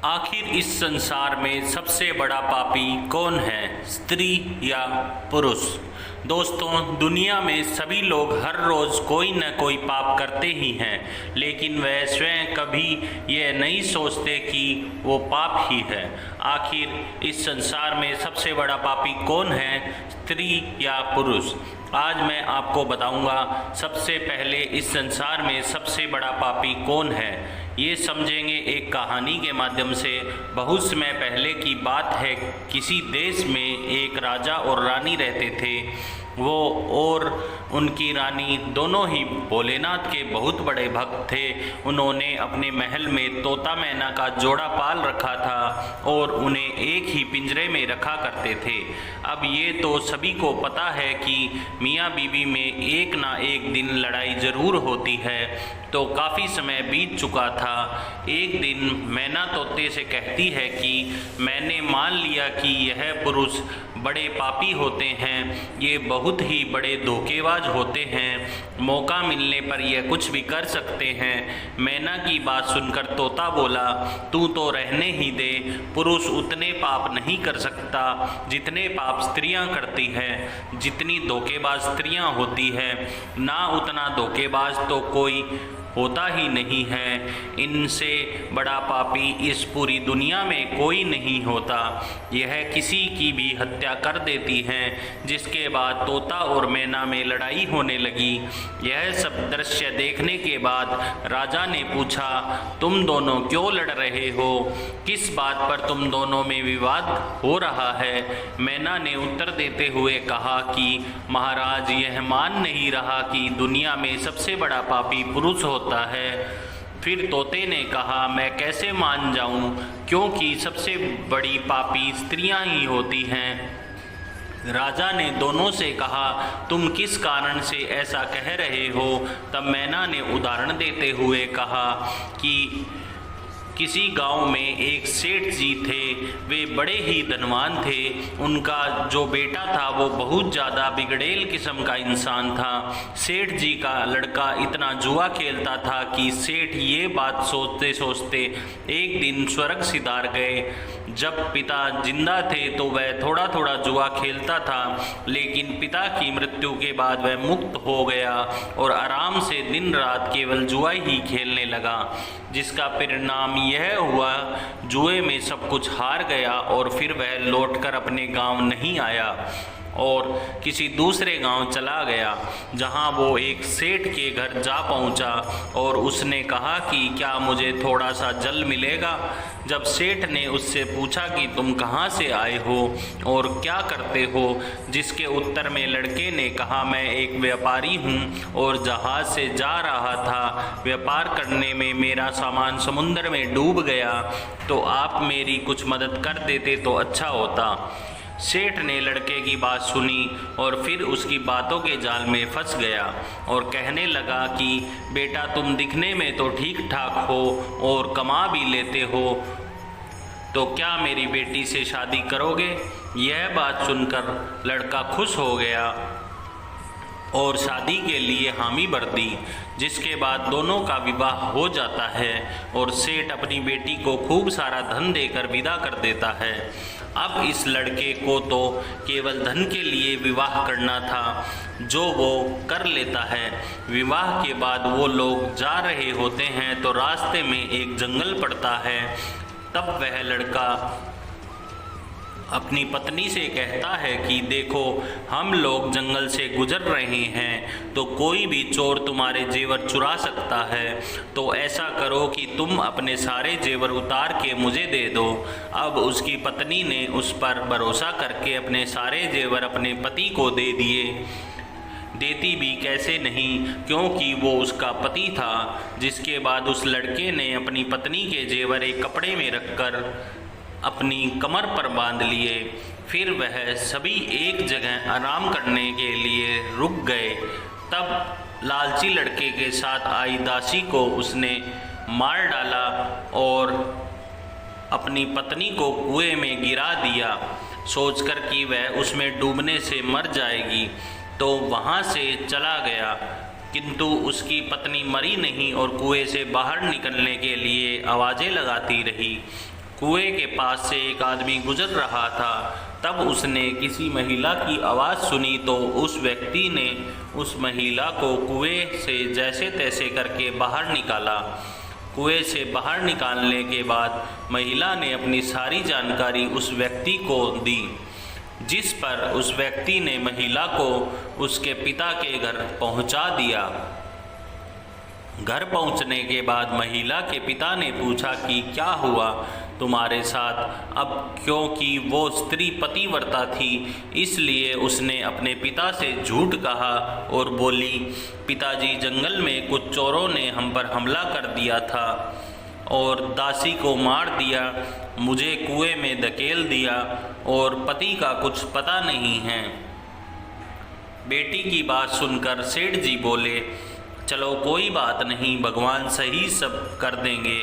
आखिर इस संसार में सबसे बड़ा पापी कौन है, स्त्री या पुरुष? दोस्तों, दुनिया में सभी लोग हर रोज़ कोई न कोई पाप करते ही हैं, लेकिन वह स्वयं कभी यह नहीं सोचते कि वो पाप ही है। आखिर इस संसार में सबसे बड़ा पापी कौन है, स्त्री या पुरुष? आज मैं आपको बताऊंगा। सबसे पहले इस संसार में सबसे बड़ा पापी कौन है, ये समझेंगे एक कहानी के माध्यम से। बहुत समय पहले की बात है। किसी देश में एक राजा और रानी रहते थे। वो और उनकी रानी दोनों ही भोलेनाथ के बहुत बड़े भक्त थे। उन्होंने अपने महल में तोता मैना का जोड़ा पाल रखा था और उन्हें एक ही पिंजरे में रखा करते थे। अब ये तो सभी को पता है कि मियाँ बीवी में एक ना एक दिन लड़ाई ज़रूर होती है। तो काफ़ी समय बीत चुका था। एक दिन मैना तोते से कहती है कि मैंने मान लिया कि यह पुरुष बड़े पापी होते हैं, ये बहुत ही बड़े धोखेबाज होते हैं, मौका मिलने पर यह कुछ भी कर सकते हैं। मैना की बात सुनकर तोता बोला, तू तो रहने ही दे, पुरुष उतने पाप नहीं कर सकता जितने पाप स्त्रियां करती हैं। जितनी धोखेबाज स्त्रियां होती हैं, ना उतना धोखेबाज तो कोई होता ही नहीं है। इनसे बड़ा पापी इस पूरी दुनिया में कोई नहीं होता। यह किसी की भी हत्या कर देती हैं। जिसके बाद तोता और मैना में लड़ाई होने लगी। यह सब दृश्य देखने के बाद राजा ने पूछा, तुम दोनों क्यों लड़ रहे हो? किस बात पर तुम दोनों में विवाद हो रहा है? मैना ने उत्तर देते हुए कहा कि महाराज, यह मान नहीं रहा कि दुनिया में सबसे बड़ा पापी पुरुष होता है। फिर तोते ने कहा, मैं कैसे मान जाऊं, क्योंकि सबसे बड़ी पापी स्त्रियां ही होती हैं। राजा ने दोनों से कहा, तुम किस कारण से ऐसा कह रहे हो? तब मैना ने उदाहरण देते हुए कहा कि किसी गांव में एक सेठ जी थे। वे बड़े ही धनवान थे। उनका जो बेटा था वो बहुत ज़्यादा बिगड़ैल किस्म का इंसान था। सेठ जी का लड़का इतना जुआ खेलता था कि सेठ ये बात सोचते सोचते एक दिन स्वर्ग सिधार गए। जब पिता जिंदा थे तो वह थोड़ा थोड़ा जुआ खेलता था, लेकिन पिता की मृत्यु के बाद वह मुक्त हो गया और आराम से दिन रात केवल जुआ ही खेलने लगा। जिसका परिणाम यह हुआ, जुए में सब कुछ हार गया और फिर वह लौटकर अपने गांव नहीं आया और किसी दूसरे गांव चला गया, जहां वो एक सेठ के घर जा पहुंचा और उसने कहा कि क्या मुझे थोड़ा सा जल मिलेगा? जब सेठ ने उससे पूछा कि तुम कहां से आए हो और क्या करते हो, जिसके उत्तर में लड़के ने कहा, मैं एक व्यापारी हूं और जहाज से जा रहा था। व्यापार करने में मेरा सामान समुद्र में डूब गया, तो आप मेरी कुछ मदद कर देते तो अच्छा होता। सेठ ने लड़के की बात सुनी और फिर उसकी बातों के जाल में फंस गया और कहने लगा कि बेटा, तुम दिखने में तो ठीक ठाक हो और कमा भी लेते हो, तो क्या मेरी बेटी से शादी करोगे? यह बात सुनकर लड़का खुश हो गया और शादी के लिए हामी भर दी, जिसके बाद दोनों का विवाह हो जाता है और सेठ अपनी बेटी को खूब सारा धन देकर विदा कर देता है। अब इस लड़के को तो केवल धन के लिए विवाह करना था, जो वो कर लेता है। विवाह के बाद वो लोग जा रहे होते हैं तो रास्ते में एक जंगल पड़ता है। तब वह लड़का अपनी पत्नी से कहता है कि देखो, हम लोग जंगल से गुजर रहे हैं तो कोई भी चोर तुम्हारे जेवर चुरा सकता है, तो ऐसा करो कि तुम अपने सारे जेवर उतार के मुझे दे दो। अब उसकी पत्नी ने उस पर भरोसा करके अपने सारे जेवर अपने पति को दे दिए। देती भी कैसे नहीं, क्योंकि वो उसका पति था। जिसके बाद उस लड़के ने अपनी पत्नी के जेवर एक कपड़े में रखकर अपनी कमर पर बांध लिए। फिर वह सभी एक जगह आराम करने के लिए रुक गए। तब लालची लड़के के साथ आई दासी को उसने मार डाला और अपनी पत्नी को कुएं में गिरा दिया, सोचकर कि वह उसमें डूबने से मर जाएगी, तो वहाँ से चला गया। किंतु उसकी पत्नी मरी नहीं और कुएं से बाहर निकलने के लिए आवाज़ें लगाती रही। कुएं के पास से एक आदमी गुजर रहा था। तब उसने किसी महिला की आवाज़ सुनी तो उस व्यक्ति ने उस महिला को कुएं से जैसे तैसे करके बाहर निकाला। कुएं से बाहर निकालने के बाद महिला ने अपनी सारी जानकारी उस व्यक्ति को दी, जिस पर उस व्यक्ति ने महिला को उसके पिता के घर पहुंचा दिया। घर पहुंचने के बाद महिला के पिता ने पूछा कि क्या हुआ तुम्हारे साथ। अब क्योंकि वो स्त्री पतिव्रता थी, इसलिए उसने अपने पिता से झूठ कहा और बोली, पिताजी, जंगल में कुछ चोरों ने हम पर हमला कर दिया था और दासी को मार दिया, मुझे कुएं में धकेल दिया और पति का कुछ पता नहीं है। बेटी की बात सुनकर सेठ जी बोले, चलो कोई बात नहीं, भगवान सही सब कर देंगे।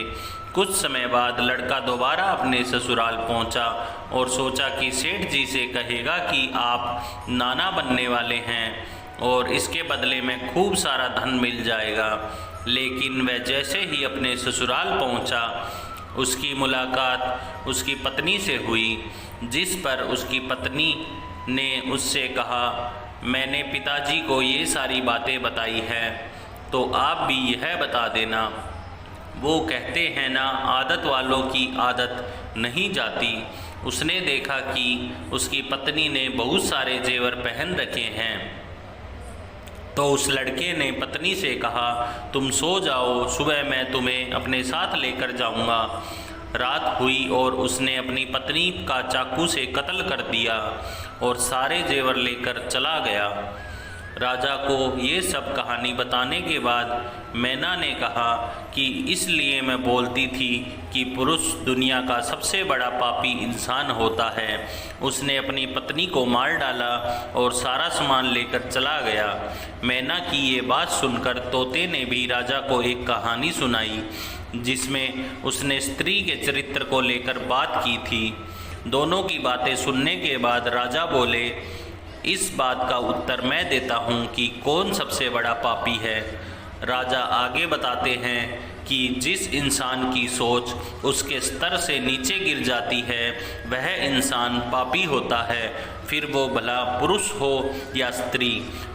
कुछ समय बाद लड़का दोबारा अपने ससुराल पहुंचा और सोचा कि सेठ जी से कहेगा कि आप नाना बनने वाले हैं और इसके बदले में खूब सारा धन मिल जाएगा। लेकिन वह जैसे ही अपने ससुराल पहुंचा, उसकी मुलाकात उसकी पत्नी से हुई, जिस पर उसकी पत्नी ने उससे कहा, मैंने पिताजी को ये सारी बातें बताई है तो आप भी यह बता देना। वो कहते हैं ना, आदत वालों की आदत नहीं जाती। उसने देखा कि उसकी पत्नी ने बहुत सारे जेवर पहन रखे हैं, तो उस लड़के ने पत्नी से कहा, तुम सो जाओ, सुबह मैं तुम्हें अपने साथ लेकर जाऊंगा। रात हुई और उसने अपनी पत्नी का चाकू से कत्ल कर दिया और सारे जेवर लेकर चला गया। राजा को ये सब कहानी बताने के बाद मैना ने कहा कि इसलिए मैं बोलती थी कि पुरुष दुनिया का सबसे बड़ा पापी इंसान होता है। उसने अपनी पत्नी को मार डाला और सारा सामान लेकर चला गया। मैना की ये बात सुनकर तोते ने भी राजा को एक कहानी सुनाई, जिसमें उसने स्त्री के चरित्र को लेकर बात की थी। दोनों की बातें सुनने के बाद राजा बोले, इस बात का उत्तर मैं देता हूँ कि कौन सबसे बड़ा पापी है। राजा आगे बताते हैं कि जिस इंसान की सोच उसके स्तर से नीचे गिर जाती है, वह इंसान पापी होता है, फिर वो भला पुरुष हो या स्त्री,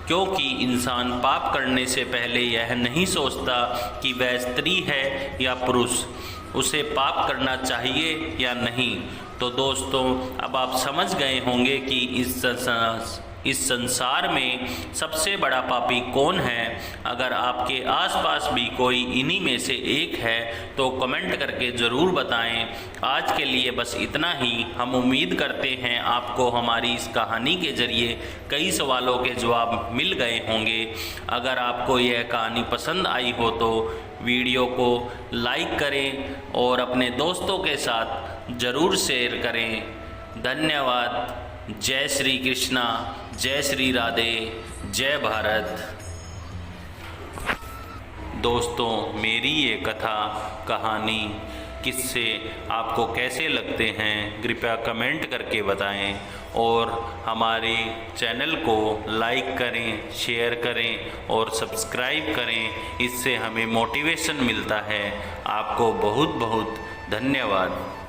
क्योंकि इंसान पाप करने से पहले यह नहीं सोचता कि वह स्त्री है या पुरुष, उसे पाप करना चाहिए या नहीं। तो दोस्तों, अब आप समझ गए होंगे कि इस संसार में सबसे बड़ा पापी कौन है। अगर आपके आसपास भी कोई इन्हीं में से एक है तो कमेंट करके ज़रूर बताएं। आज के लिए बस इतना ही। हम उम्मीद करते हैं आपको हमारी इस कहानी के ज़रिए कई सवालों के जवाब मिल गए होंगे। अगर आपको यह कहानी पसंद आई हो तो वीडियो को लाइक करें और अपने दोस्तों के साथ ज़रूर शेयर करें। धन्यवाद। जय श्री कृष्णा, जय श्री राधे, जय भारत। दोस्तों, मेरी ये कथा कहानी किस्से आपको कैसे लगते हैं, कृपया कमेंट करके बताएं और हमारे चैनल को लाइक करें, शेयर करें और सब्सक्राइब करें। इससे हमें मोटिवेशन मिलता है। आपको बहुत बहुत धन्यवाद।